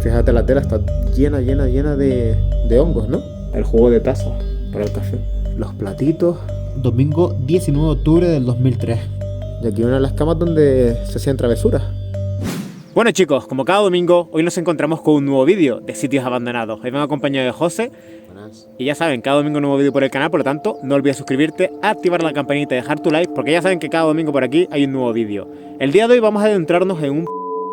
Fíjate, la tela está llena de hongos, ¿no? El juego de taza para el café. Los platitos. Domingo 19 de octubre del 2003. Y aquí una de las camas donde se hacían travesuras. Bueno chicos, como cada domingo, hoy nos encontramos con un nuevo vídeo de sitios abandonados. Hoy vengo acompañado de José. Y ya saben, cada domingo un nuevo vídeo por el canal, por lo tanto, no olvides suscribirte, activar la campanita y dejar tu like, porque ya saben que cada domingo por aquí hay un nuevo vídeo. El día de hoy vamos a adentrarnos en un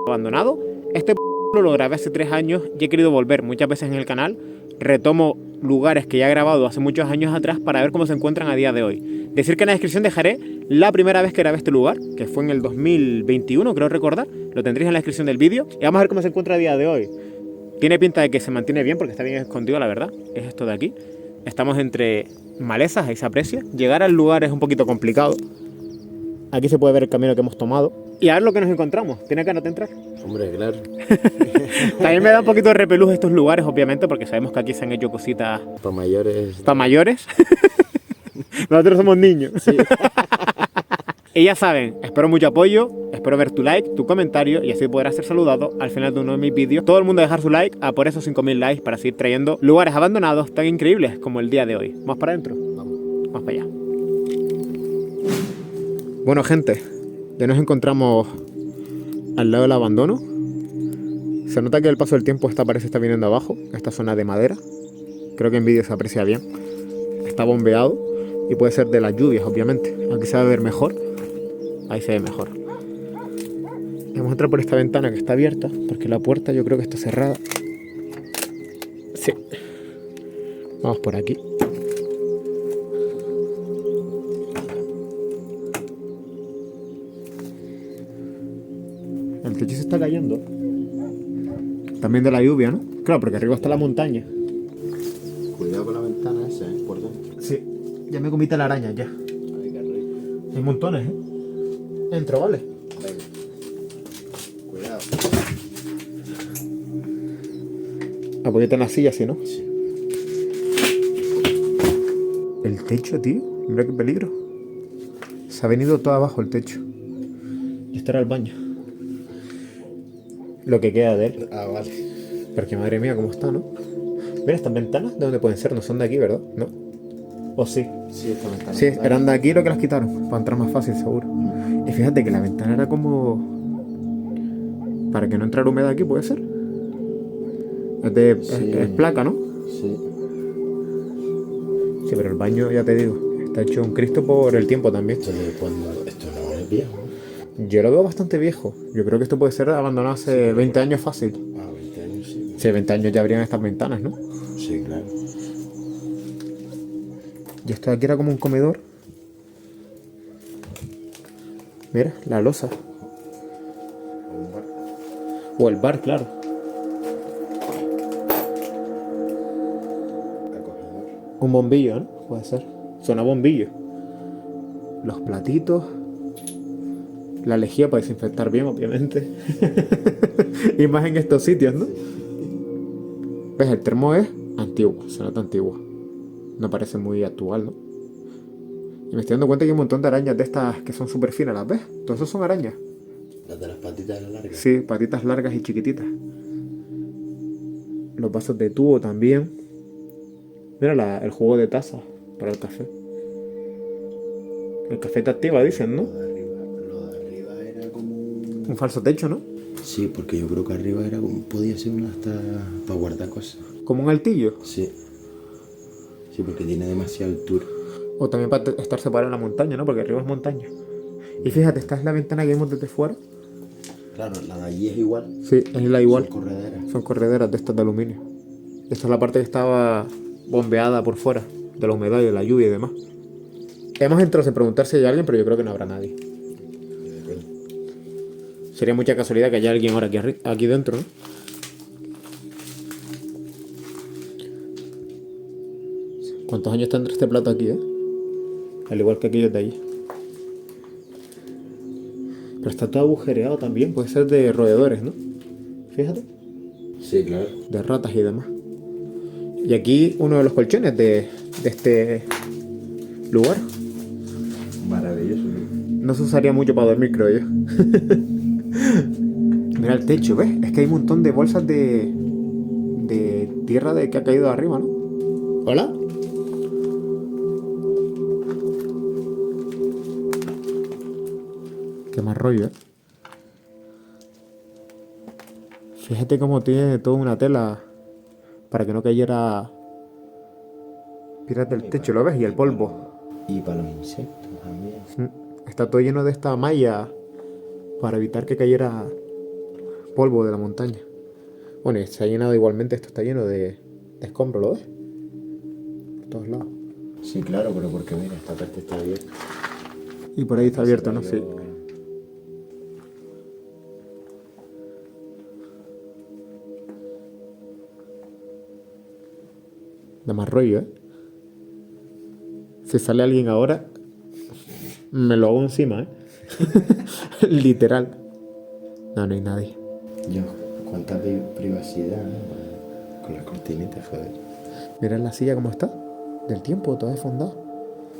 abandonado. Este lo grabé hace 3 años y he querido volver muchas veces en el canal. Retomo lugares que ya he grabado hace muchos años atrás para ver cómo se encuentran a día de hoy. Decir que en la descripción dejaré la primera vez que grabé este lugar, que fue en el 2021, creo recordar. Lo tendréis en la descripción del vídeo. Y vamos a ver cómo se encuentra a día de hoy. Tiene pinta de que se mantiene bien porque está bien escondido, la verdad. Es esto de aquí. Estamos entre malezas, ahí se aprecia. Llegar al lugar es un poquito complicado. Aquí se puede ver el camino que hemos tomado. Y a ver lo que nos encontramos. ¿Tienes ganas de entrar? Hombre, claro. También me da un poquito de repelús estos lugares, obviamente, porque sabemos que aquí se han hecho cositas Para mayores. para mayores. Nosotros somos niños. Sí. Y ya saben, espero mucho apoyo, espero ver tu like, tu comentario y así podrás ser saludado al final de uno de mis vídeos. Todo el mundo dejar su like a por esos 5000 likes para seguir trayendo lugares abandonados tan increíbles como el día de hoy. ¿Vamos para adentro? Vamos para allá. Bueno gente, ya nos encontramos al lado del abandono. Se nota que el paso del tiempo esta pared se está viniendo abajo, esta zona de madera. Creo que en vídeo se aprecia bien. Está bombeado y puede ser de las lluvias, obviamente. Aquí se va a ver mejor. Ahí se ve mejor. Vamos a entrar por esta ventana que está abierta, porque la puerta yo creo que está cerrada. Sí. Vamos por aquí. El techo se está cayendo. También de la lluvia, ¿no? Claro, porque arriba está la montaña. Cuidado con la ventana esa, por dentro. Sí. Ya me comí la araña, ya. Ay, qué rico. Hay montones, ¿eh? Entro, ¿vale? Venga. Cuidado. Apóyate en la silla, así, ¿no? Sí. El techo, tío. Mira qué peligro. Se ha venido todo abajo el techo. Y este era el baño. Lo que queda de él. Ah, vale. Porque madre mía, cómo está, ¿no? Mira, estas ventanas, ¿de dónde pueden ser? No son de aquí, ¿verdad? ¿No? ¿O sí? Sí, esta ventana. Sí, eran de aquí lo que las quitaron. Para entrar más fácil, seguro. Y fíjate que la ventana era como... para que no entrara humedad aquí, ¿puede ser? Sí. Es placa, ¿no? Sí. Sí, pero el baño, ya te digo, está hecho un Cristo por el tiempo también. Esto de cuando. Esto no es viejo. Yo lo veo bastante viejo. Yo creo que esto puede ser abandonado hace 20 años fácil. Ah, 20 años sí. Sí, 20 años ya habrían estas ventanas, ¿no? Sí, claro. Y esto de aquí era como un comedor. Mira, la losa. Un bar. O el bar, claro. Acogedor. Un bombillo, ¿no? Puede ser. Suena bombillo. Los platitos. La lejía para desinfectar bien, obviamente. Y más en estos sitios, ¿no? ¿Ves? El termo es antiguo. Se nota antiguo. No parece muy actual, ¿no? Y me estoy dando cuenta que hay un montón de arañas de estas que son súper finas, ¿las ves? Todos esos son arañas. Las de las patitas largas. Sí, patitas largas y chiquititas. Los vasos de tubo también. Mira el juego de taza para el café. El café te activa, dicen, ¿no? Lo de arriba era como Un falso techo, ¿no? Sí, porque yo creo que arriba era como... podía ser una hasta para guardar cosas. Como un altillo. Sí. Sí, porque tiene demasiada altura. O también para estar separado en la montaña, ¿no? Porque arriba es montaña. Y fíjate, esta es la ventana que vimos desde fuera. Claro, la de allí es igual. Sí, es la igual. Son correderas. Son correderas de estas de aluminio. Esta es la parte que estaba bombeada por fuera, de la humedad y de la lluvia y demás. Hemos entrado sin preguntar si hay alguien, pero yo creo que no habrá nadie. Sería mucha casualidad que haya alguien ahora aquí dentro, ¿no? ¿Cuántos años tendrá este plato aquí, eh? Al igual que aquellos de allí. Pero está todo agujereado también, puede ser de roedores, ¿no? Fíjate. Sí, claro. De ratas y demás. Y aquí uno de los colchones de este lugar. Maravilloso. No se usaría mucho para dormir, creo yo. Mira el techo, ¿ves? Es que hay un montón de bolsas de tierra de que ha caído arriba, ¿no? ¿Hola? Qué más rollo, ¿eh? Fíjate cómo tiene toda una tela para que no cayera piedras del techo, ¿lo ves? Y el polvo. Y para los insectos también. Está todo lleno de esta malla para evitar que cayera polvo de la montaña. Bueno, y se ha llenado igualmente, esto está lleno de escombros, ¿lo ves? Por todos lados. Sí, claro, pero porque mira, esta parte está abierta. Y por ahí está abierto, ¿no? Sí. Da más rollo, ¿eh? Si sale alguien ahora, me lo hago encima, ¿eh? Literal. No, no hay nadie. Yo, cuánta privacidad, ¿no? Con las cortinitas, joder. Mira la silla cómo está. Del tiempo, toda desfondada.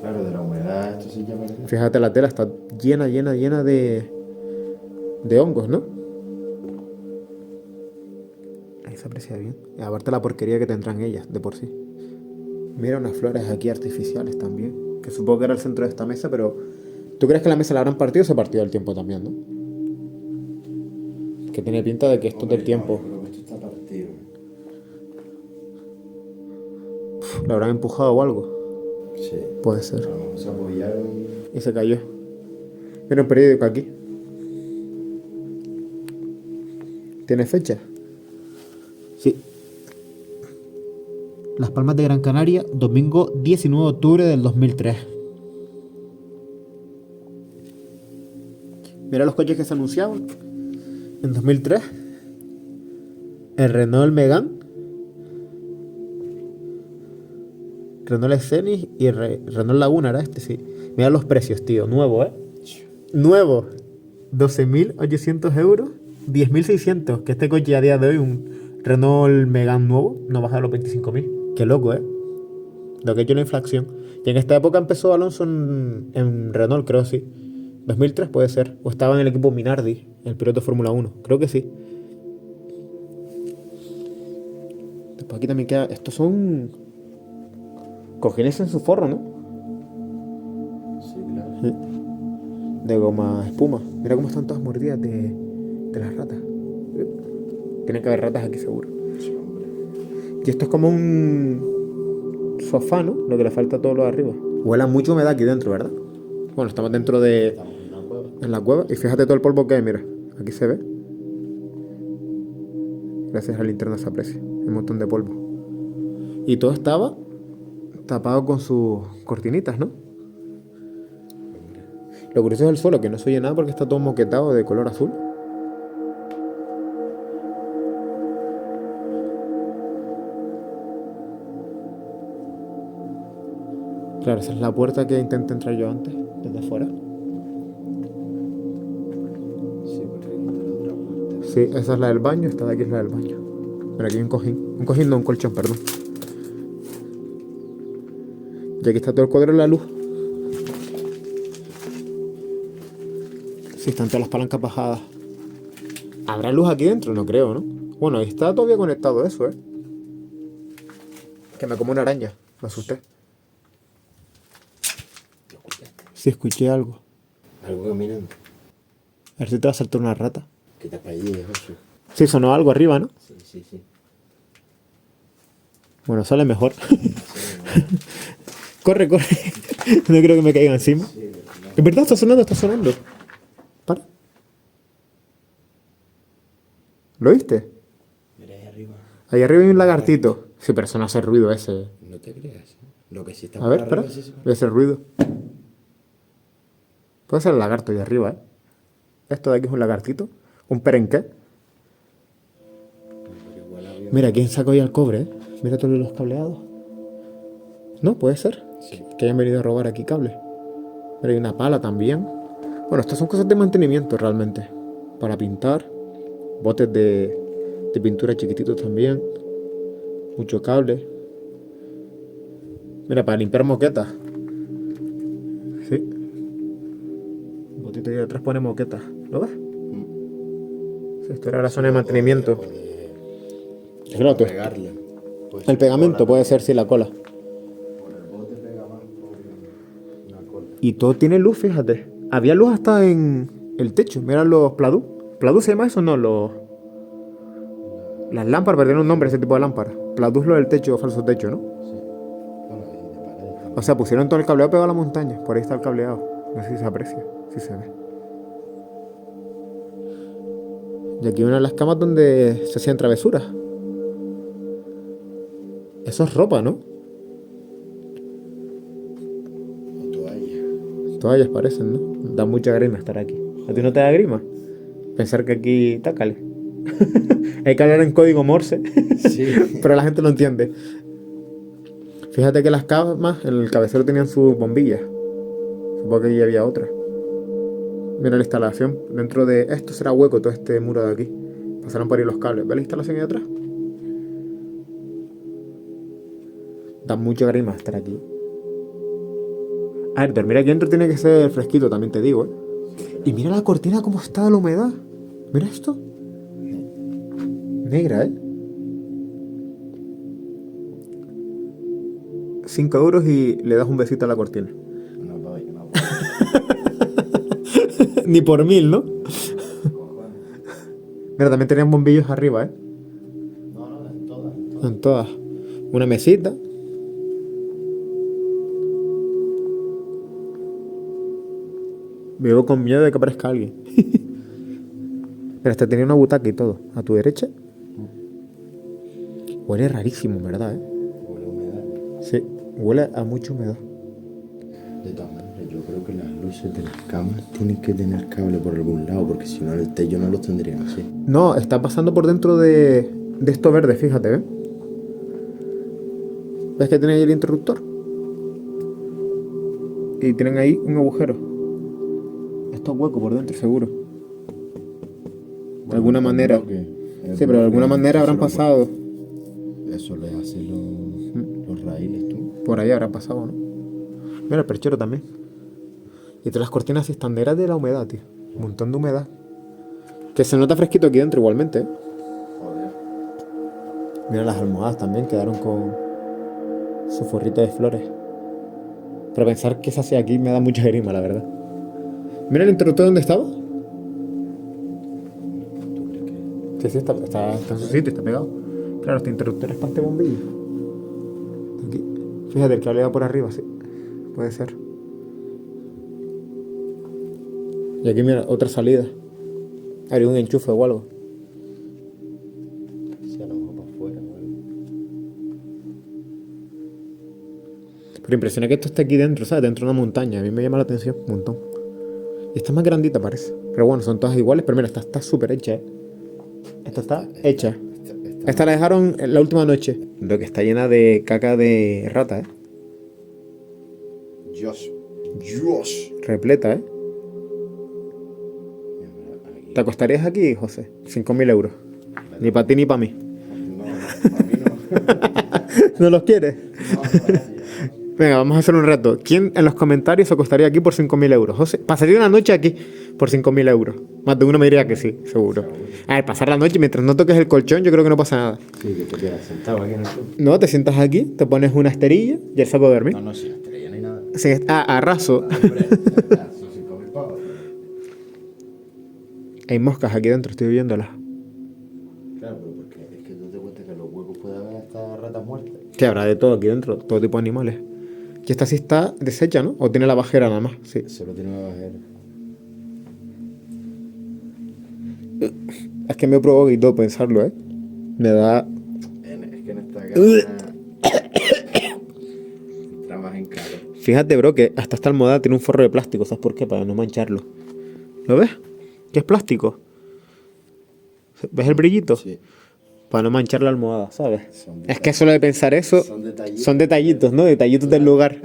Claro, de la humedad, esto sí ya parece. Fíjate, la tela está llena de hongos, ¿no? Ahí se aprecia bien. Y aparte la porquería que tendrán ellas, de por sí. Mira unas flores aquí artificiales también. Que supongo que era el centro de esta mesa, pero... ¿Tú crees que la mesa la habrán partido o se partió del tiempo también, no? Que tiene pinta de que esto es del tiempo. Creo que esto está partido. ¿Lo habrán empujado o algo? Sí. Puede ser. A lo mejor se apoyaron. Y se cayó. Mira un periódico aquí. ¿Tiene fecha? Sí. Las Palmas de Gran Canaria, domingo 19 de octubre del 2003. Mira los coches que se anunciaban. En 2003. El Renault Megane. Renault Scenic y Renault Laguna era este, sí. Mira los precios, tío. Nuevo, ¿eh? Nuevo. 12.800 euros. 10.600. Que este coche a día de hoy, un Renault Megane nuevo, no baja a los 25.000. Qué loco, ¿eh? Lo que ha hecho la inflación. Y en esta época empezó Alonso en Renault, creo, sí. 2003 puede ser. O estaba en el equipo Minardi, el piloto de Fórmula 1. Creo que sí. Después aquí también queda... Estos son... cojines en su forro, ¿no? Sí, claro. De goma espuma. Mira cómo están todas mordidas de las ratas. Tienen que haber ratas aquí seguro. Sí, hombre. Y esto es como un sofá, ¿no? Lo que le falta a todo lo de arriba. Huele a mucha humedad aquí dentro, ¿verdad? Bueno, estamos dentro de... Estamos en una cueva. en la cueva. Y fíjate todo el polvo que hay, mira. Aquí se ve. Gracias a la linterna se aprecia. Un montón de polvo. Y todo estaba tapado con sus cortinitas, ¿no? Lo curioso es el suelo, que no se oye nada porque está todo moquetado de color azul. Claro, esa es la puerta que intenté entrar yo antes, desde fuera. Sí, porque aquí está la otra puerta. Sí, esa es la del baño, esta de aquí es la del baño. Pero aquí hay un cojín. Un cojín, no, un colchón, perdón. Y aquí está todo el cuadro de la luz. Sí, están todas las palancas bajadas. ¿Habrá luz aquí dentro? No creo, ¿no? Bueno, ahí está todavía conectado eso, ¿eh? Que me como una araña. Me asusté. Sí, escuché algo. Algo caminando. A ver si te va a saltar una rata. Quita para allí, Josu. Sí, sonó algo arriba, ¿no? Sí, sí, sí. Bueno, sale mejor. Corre, corre. No creo que me caiga encima. Es verdad, está sonando, está sonando. Para. ¿Lo viste? Mira ahí arriba. Ahí arriba hay un lagartito. Sí, pero eso no hace ruido ese. No te creas. Lo que sí está A ver, por espera. arriba sí se Debe ser ruido. Puede ser el lagarto ahí arriba, ¿eh? Esto de aquí es un lagartito. Un perenqué. Pero igual había... Mira, ¿quién sacó ahí el cobre, eh? Mira todos los cableados. No, puede ser. Sí. Que hayan venido a robar aquí cables. Pero hay una pala también. Bueno, estas son cosas de mantenimiento realmente. Para pintar. Botes de pintura chiquititos también. Mucho cable. Mira, para limpiar moquetas. Sí. Un botito ahí detrás pone moquetas. ¿Lo ves? Esto era la zona de mantenimiento. O de Claro, tú- pegarle. Pues el pegamento puede ser, sí, la cola. por el bote pega más por una cola. Y todo tiene luz, fíjate. Había luz hasta en el techo. Mira los Pladú. ¿Pladú se llama eso? No, las lámparas, pero tiene un nombre ese tipo de lámpara. Pladú es lo del techo, falso techo, ¿no? Sí. Bueno, y de paredes también. O sea, pusieron todo el cableado pegado a la montaña. Por ahí está el cableado. No sé si se aprecia, si se ve. Y aquí una de las camas donde se hacían travesuras. Eso es ropa, ¿no? O toalla. Toallas parecen, ¿no? Da mucha grima estar aquí. ¿A ti no te da grima? Pensar que aquí está cale. Hay que hablar en código Morse, Sí. pero la gente no entiende. Fíjate que las camas en el cabecero tenían sus bombillas. Supongo que allí había otra. Mira la instalación. Dentro de esto será hueco todo este muro de aquí. Pasaron por ahí los cables. ¿Ves la instalación ahí atrás? Da mucha grima estar aquí. A ver, dormir aquí dentro tiene que ser fresquito, también te digo, ¿eh? Y mira la cortina cómo está la humedad. Mira esto. Negra, ¿eh? 5 euros y le das un besito a la cortina. No doy. Ni por 1000, ¿no? Mira, también tenían bombillos arriba, ¿eh? No, en todas. En todas. Una mesita. Vivo con miedo de que aparezca alguien. Mira, este tenía una butaca y todo. A tu derecha. Huele rarísimo, ¿verdad? Huele a humedad. Sí, huele a mucha humedad. De todas maneras, yo creo que las luces de las camas tienen que tener cable por algún lado, porque si no el techo no los tendrían así. No, está pasando por dentro de esto verde, fíjate, ¿ves? ¿Ves que tiene ahí el interruptor? Y tienen ahí un agujero. Esto es hueco por dentro, seguro. De alguna manera. Sí, pero de alguna manera habrán pasado. Eso le hace los raíles, tú. Por ahí habrá pasado, ¿no? Mira el perchero también. Y todas las cortinas así están negras de la humedad, tío. Un montón de humedad. Que se nota fresquito aquí dentro igualmente, ¿eh? Joder. Mira las almohadas también, quedaron con su forrito de flores. Pero pensar que se hace aquí me da mucha grima, la verdad. Mira el interruptor donde estaba. ¿Tú crees que...? Sí, sí, está en su sitio, está pegado. Claro, este interruptor es para este bombillo. Aquí. Fíjate, el cable va por arriba, sí. Puede ser. Y aquí mira, otra salida. Hay un enchufe o algo. Sí, a lo mejor para afuera, ¿no? Pero impresiona que esto esté aquí dentro, ¿sabes? Dentro de una montaña. A mí me llama la atención un montón. Y esta es más grandita, parece. Pero bueno, son todas iguales. Pero mira, esta está súper hecha, ¿eh? Esta está hecha. Esta la dejaron la última noche. Lo que está llena de caca de rata, ¿eh? Dios. Repleta, ¿eh? ¿Te acostarías aquí, José? 5.000 euros. Ni para ti ni para mí. No, para mí no. ¿No los quieres? No, gracias. Venga, vamos a hacer un reto. ¿Quién en los comentarios se acostaría aquí por 5.000 euros? José, ¿pasaría una noche aquí por 5.000 euros? Más de uno me diría que sí, seguro. A ver, pasar la noche mientras no toques el colchón, yo creo que no pasa nada. Sí, que te quedas sentado aquí en el suelo. No, te sientas aquí, te pones una esterilla y el saco de dormir. No, sin estrella ni nada. Sí, a raso. Hombre, son 5.000 pavos. Hay moscas aquí dentro, estoy viéndolas. Claro, pero porque es que tú te cuentas que en los huecos puede haber hasta ratas muertas. Que habrá de todo aquí dentro, todo tipo de animales. Y esta sí está deshecha, ¿no? ¿O tiene la bajera nada más? Sí. Solo tiene una bajera. Es que me provoca y todo pensarlo, ¿eh? Me da... Es que en esta casa entra más en calor. Fíjate, bro, que hasta esta almohada tiene un forro de plástico. ¿Sabes por qué? Para no mancharlo. ¿Lo ves? ¿Qué es plástico? ¿Ves el brillito? Sí. Para no manchar la almohada, ¿sabes? Son Es que solo de pensar eso... Son detallitos, ¿no? Detallitos del lugar.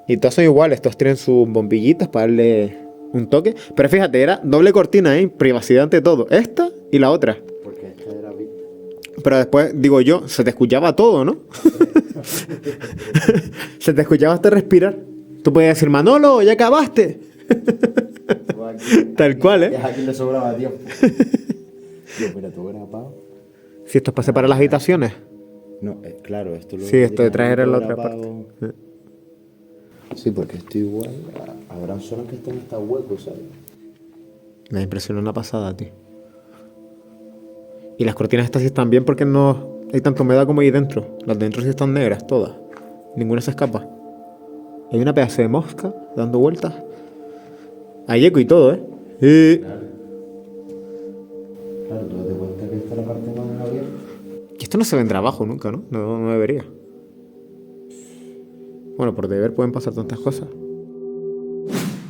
Y todos son iguales. Todos tienen sus bombillitas para darle un toque. Pero fíjate, era doble cortina, ¿eh? Privacidad ante todo. Esta y la otra. Porque esta era vista. Pero después, digo yo, se te escuchaba todo, ¿no? Se te escuchaba hasta respirar. Tú podías decir, Manolo, ya acabaste. Tal cual, ¿eh? Aquí le sobraba tiempo. Yo, pero todo grapado. Si esto es para separar las habitaciones. No, claro, esto lo Sí, esto de traer en la todo otra grapado. parte. Sí, porque esto igual, habrán zonas que están hasta huecos, ¿sabes? Me impresiona una pasada, tío. Y las cortinas estas sí están bien porque no hay tanta humedad como ahí dentro. Las de dentro sí están negras, todas. Ninguna se escapa. Hay una pedazo de mosca dando vueltas. Hay eco y todo, ¿eh? Claro. Claro, tú te das cuenta que esta es la parte más abierta. Y esto no se vendrá abajo nunca, ¿no? No debería. Bueno, por deber pueden pasar tantas cosas.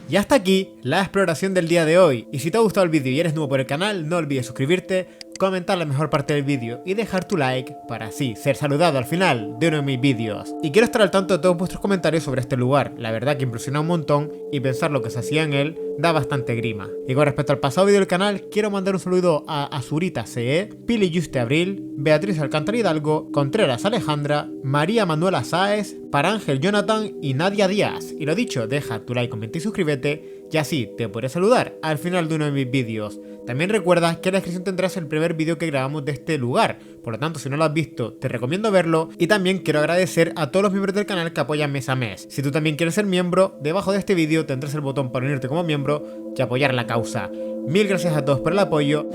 Y hasta aquí la exploración del día de hoy. Y si te ha gustado el vídeo y eres nuevo por el canal, no olvides suscribirte, comentar la mejor parte del vídeo y dejar tu like para así ser saludado al final de uno de mis vídeos. Y quiero estar al tanto de todos vuestros comentarios sobre este lugar. La verdad que impresiona un montón y pensar lo que se hacía en él da bastante grima. Y con respecto al pasado vídeo del canal, quiero mandar un saludo a Azurita CE, Pili Juste Abril, Beatriz Alcántara Hidalgo, Contreras Alejandra, María Manuela Sáez, Parángel Jonathan y Nadia Díaz. Y lo dicho, deja tu like, comenta y suscríbete, y así te podré saludar al final de uno de mis vídeos. También recuerda que en la descripción tendrás el primer vídeo que grabamos de este lugar, por lo tanto si no lo has visto te recomiendo verlo. Y también quiero agradecer a todos los miembros del canal que apoyan mes a mes. Si tú también quieres ser miembro, debajo de este vídeo tendrás el botón para unirte como miembro y apoyar la causa. Mil gracias a todos por el apoyo.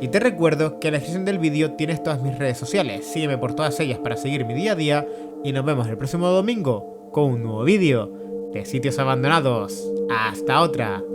Y te recuerdo que en la descripción del vídeo tienes todas mis redes sociales, sígueme por todas ellas para seguir mi día a día y nos vemos el próximo domingo con un nuevo vídeo de Sitios Abandonados. ¡Hasta otra!